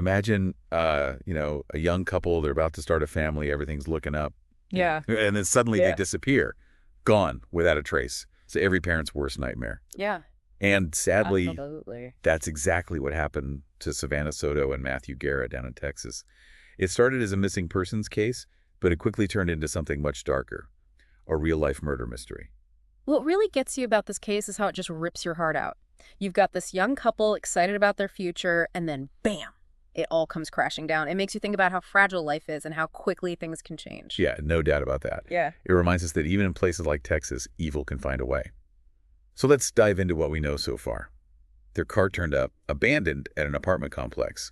Imagine, a young couple, they're about to start a family, everything's looking up. Yeah. And then suddenly they Yeah. disappear, gone without a trace. It's every parent's worst nightmare. Yeah. And sadly, Absolutely. that's exactly what happened to Savannah Soto and Matthew Guerra down in Texas. It started as a missing persons case, but it quickly turned into something much darker, a real-life murder mystery. What really gets you about this case is how it just rips your heart out. You've got this young couple excited about their future, and then bam, it all comes crashing down. It makes you think about how fragile life is and how quickly things can change. Yeah, no doubt about that. Yeah. It reminds us that even in places like Texas, evil can find a way. So let's dive into what we know so far. Their car turned up, abandoned at an apartment complex.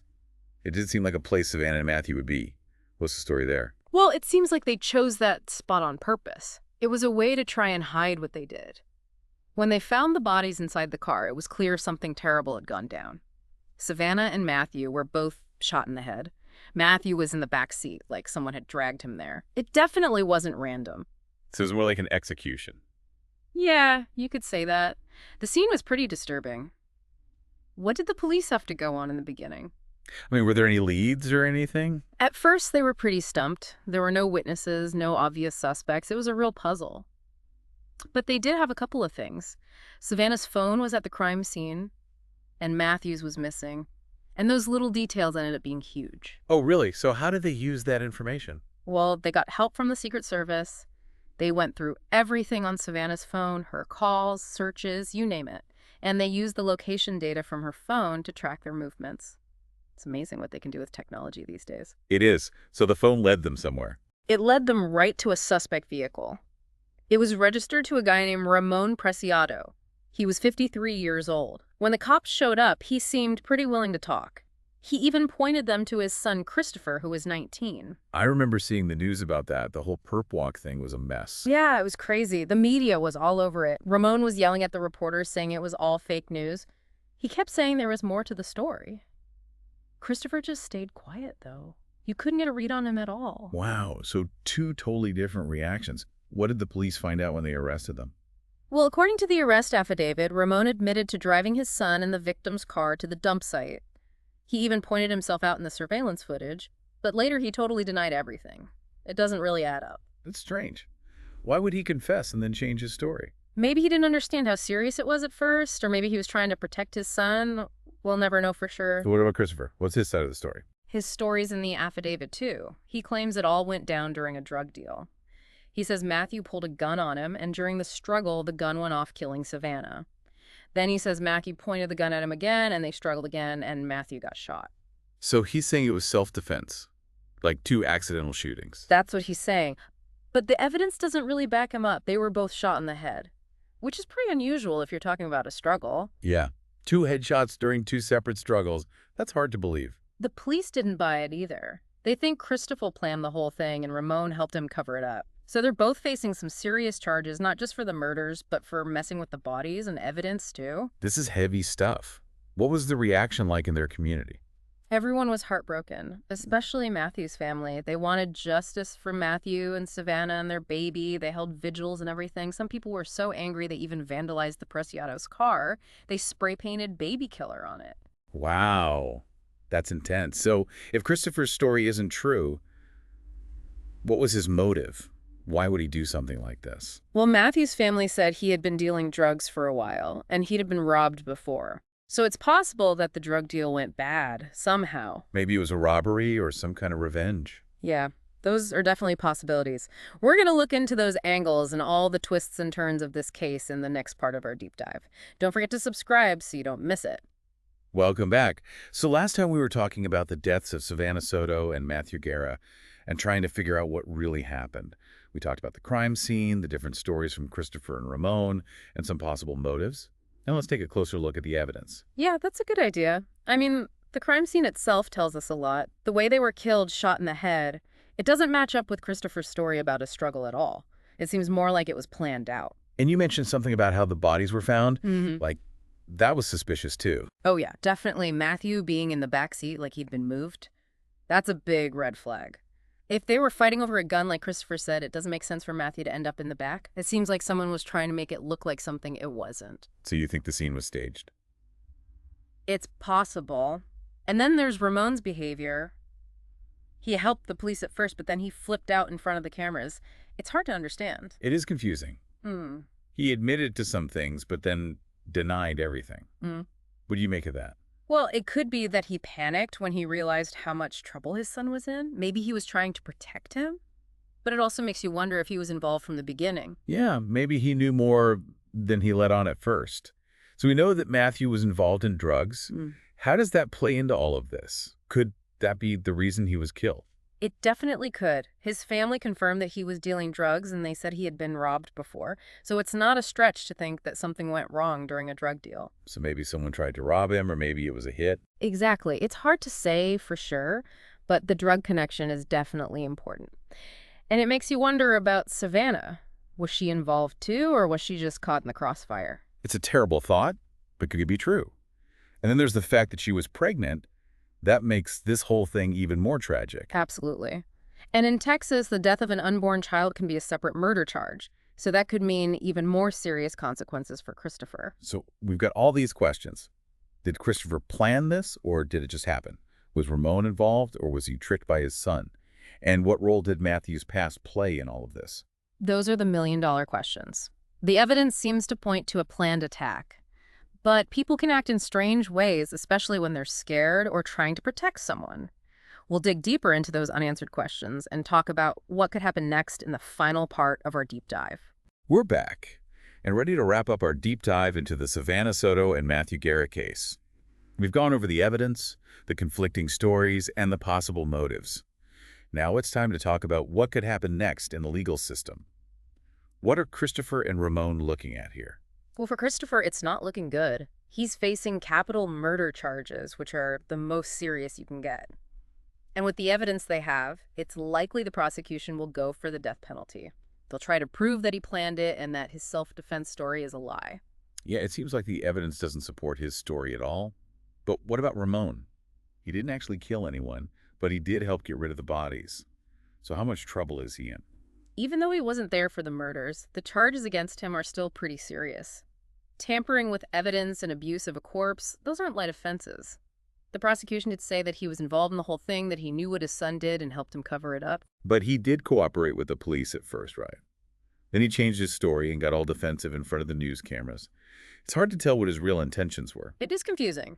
It did seem like a place Savannah and Matthew would be. What's the story there? Well, it seems like they chose that spot on purpose. It was a way to try and hide what they did. When they found the bodies inside the car, it was clear something terrible had gone down. Savannah and Matthew were both shot in the head. Matthew was in the back seat, like someone had dragged him there. It definitely wasn't random. So it was more like an execution. Yeah, you could say that. The scene was pretty disturbing. What did the police have to go on in the beginning? I mean, were there any leads or anything? At first, they were pretty stumped. There were no witnesses, no obvious suspects. It was a real puzzle. But they did have a couple of things. Savannah's phone was at the crime scene, and Matthew's was missing. And those little details ended up being huge. Oh, really? So how did they use that information? Well, they got help from the Secret Service. They went through everything on Savannah's phone, her calls, searches, you name it. And they used the location data from her phone to track their movements. It's amazing what they can do with technology these days. It is. So the phone led them somewhere. It led them right to a suspect vehicle. It was registered to a guy named Ramon Preciado. He was 53 years old. When the cops showed up, he seemed pretty willing to talk. He even pointed them to his son Christopher, who was 19. I remember seeing the news about that. The whole perp walk thing was a mess. Yeah, it was crazy. The media was all over it. Ramon was yelling at the reporters, saying it was all fake news. He kept saying there was more to the story. Christopher just stayed quiet, though. You couldn't get a read on him at all. Wow, so two totally different reactions. What did the police find out when they arrested them? Well, according to the arrest affidavit, Ramon admitted to driving his son and the victim's car to the dump site. He even pointed himself out in the surveillance footage, but later he totally denied everything. It doesn't really add up. That's strange. Why would he confess and then change his story? Maybe he didn't understand how serious it was at first, or maybe he was trying to protect his son. We'll never know for sure. So what about Christopher? What's his side of the story? His story's in the affidavit, too. He claims it all went down during a drug deal. He says Matthew pulled a gun on him, and during the struggle, the gun went off, killing Savannah. Then he says Matthew pointed the gun at him again, and they struggled again, and Matthew got shot. So he's saying it was self-defense, like two accidental shootings. That's what he's saying. But the evidence doesn't really back him up. They were both shot in the head, which is pretty unusual if you're talking about a struggle. Yeah, two headshots during two separate struggles. That's hard to believe. The police didn't buy it either. They think Christopher planned the whole thing, and Ramon helped him cover it up. So they're both facing some serious charges, not just for the murders, but for messing with the bodies and evidence, too. This is heavy stuff. What was the reaction like in their community? Everyone was heartbroken, especially Matthew's family. They wanted justice for Matthew and Savannah and their baby. They held vigils and everything. Some people were so angry they even vandalized the Preciado's car. They spray-painted baby killer on it. Wow, that's intense. So if Christopher's story isn't true, what was his motive? Why would he do something like this? Well, Matthew's family said he had been dealing drugs for a while, and he'd have been robbed before. So it's possible that the drug deal went bad, somehow. Maybe it was a robbery or some kind of revenge. Yeah, those are definitely possibilities. We're going to look into those angles and all the twists and turns of this case in the next part of our deep dive. Don't forget to subscribe so you don't miss it. Welcome back. So last time we were talking about the deaths of Savannah Soto and Matthew Guerra and trying to figure out what really happened. We talked about the crime scene, the different stories from Christopher and Ramon, and some possible motives. Now let's take a closer look at the evidence. Yeah, that's a good idea. I mean, the crime scene itself tells us a lot. The way they were killed, shot in the head, it doesn't match up with Christopher's story about a struggle at all. It seems more like it was planned out. And you mentioned something about how the bodies were found. Mm-hmm. Like, that was suspicious too. Oh yeah, definitely. Matthew being in the back seat like he'd been moved. That's a big red flag. If they were fighting over a gun like Christopher said, it doesn't make sense for Matthew to end up in the back. It seems like someone was trying to make it look like something it wasn't. So you think the scene was staged? It's possible. And then there's Ramon's behavior. He helped the police at first, but then he flipped out in front of the cameras. It's hard to understand. It is confusing. Hmm. He admitted to some things, but then denied everything. Mm. What do you make of that? Well, it could be that he panicked when he realized how much trouble his son was in. Maybe he was trying to protect him. But it also makes you wonder if he was involved from the beginning. Yeah, maybe he knew more than he let on at first. So we know that Matthew was involved in drugs. Mm. How does that play into all of this? Could that be the reason he was killed? It definitely could. His family confirmed that he was dealing drugs, and they said he had been robbed before. So it's not a stretch to think that something went wrong during a drug deal. So maybe someone tried to rob him, or maybe it was a hit. Exactly. It's hard to say for sure, but the drug connection is definitely important. And it makes you wonder about Savannah. Was she involved too, or was she just caught in the crossfire? It's a terrible thought, but could be true. And then there's the fact that she was pregnant. That makes this whole thing even more tragic. Absolutely. And in Texas, the death of an unborn child can be a separate murder charge. So that could mean even more serious consequences for Christopher. So we've got all these questions. Did Christopher plan this, or did it just happen? Was Ramon involved, or was he tricked by his son? And what role did Matthew's past play in all of this? Those are the million-dollar questions. The evidence seems to point to a planned attack. But people can act in strange ways, especially when they're scared or trying to protect someone. We'll dig deeper into those unanswered questions and talk about what could happen next in the final part of our deep dive. We're back and ready to wrap up our deep dive into the Savannah Soto and Matthew Guerra case. We've gone over the evidence, the conflicting stories, and the possible motives. Now it's time to talk about what could happen next in the legal system. What are Christopher and Ramon looking at here? Well, for Christopher, it's not looking good. He's facing capital murder charges, which are the most serious you can get. And with the evidence they have, it's likely the prosecution will go for the death penalty. They'll try to prove that he planned it and that his self-defense story is a lie. Yeah, it seems like the evidence doesn't support his story at all. But what about Ramon? He didn't actually kill anyone, but he did help get rid of the bodies. So how much trouble is he in? Even though he wasn't there for the murders, the charges against him are still pretty serious. Tampering with evidence and abuse of a corpse, those aren't light offenses. The prosecution did say that he was involved in the whole thing, that he knew what his son did and helped him cover it up. But he did cooperate with the police at first, right? Then he changed his story and got all defensive in front of the news cameras. It's hard to tell what his real intentions were. It is confusing.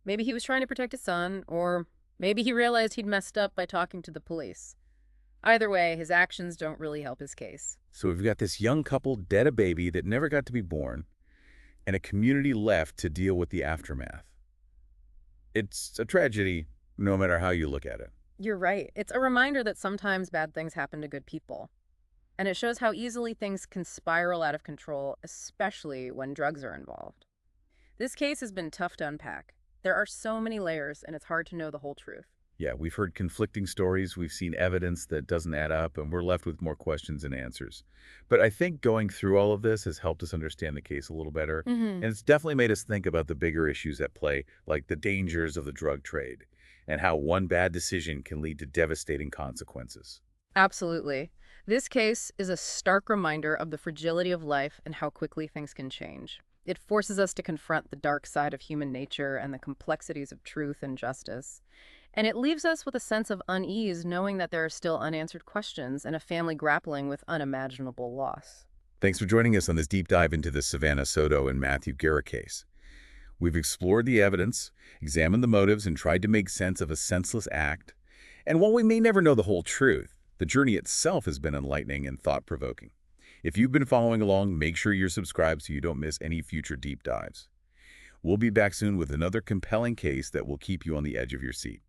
Maybe he was trying to protect his son, or maybe he realized he'd messed up by talking to the police. Either way, his actions don't really help his case. So we've got this young couple dead a baby that never got to be born, and a community left to deal with the aftermath. It's a tragedy, no matter how you look at it. You're right. It's a reminder that sometimes bad things happen to good people. And it shows how easily things can spiral out of control, especially when drugs are involved. This case has been tough to unpack. There are so many layers, and it's hard to know the whole truth. Yeah, we've heard conflicting stories, we've seen evidence that doesn't add up, and we're left with more questions than answers. But I think going through all of this has helped us understand the case a little better, and it's definitely made us think about the bigger issues at play, like the dangers of the drug trade, and how one bad decision can lead to devastating consequences. Absolutely. This case is a stark reminder of the fragility of life and how quickly things can change. It forces us to confront the dark side of human nature and the complexities of truth and justice. And it leaves us with a sense of unease knowing that there are still unanswered questions and a family grappling with unimaginable loss. Thanks for joining us on this deep dive into the Savannah Soto and Matthew Guerra case. We've explored the evidence, examined the motives, and tried to make sense of a senseless act. And while we may never know the whole truth, the journey itself has been enlightening and thought-provoking. If you've been following along, make sure you're subscribed so you don't miss any future deep dives. We'll be back soon with another compelling case that will keep you on the edge of your seat.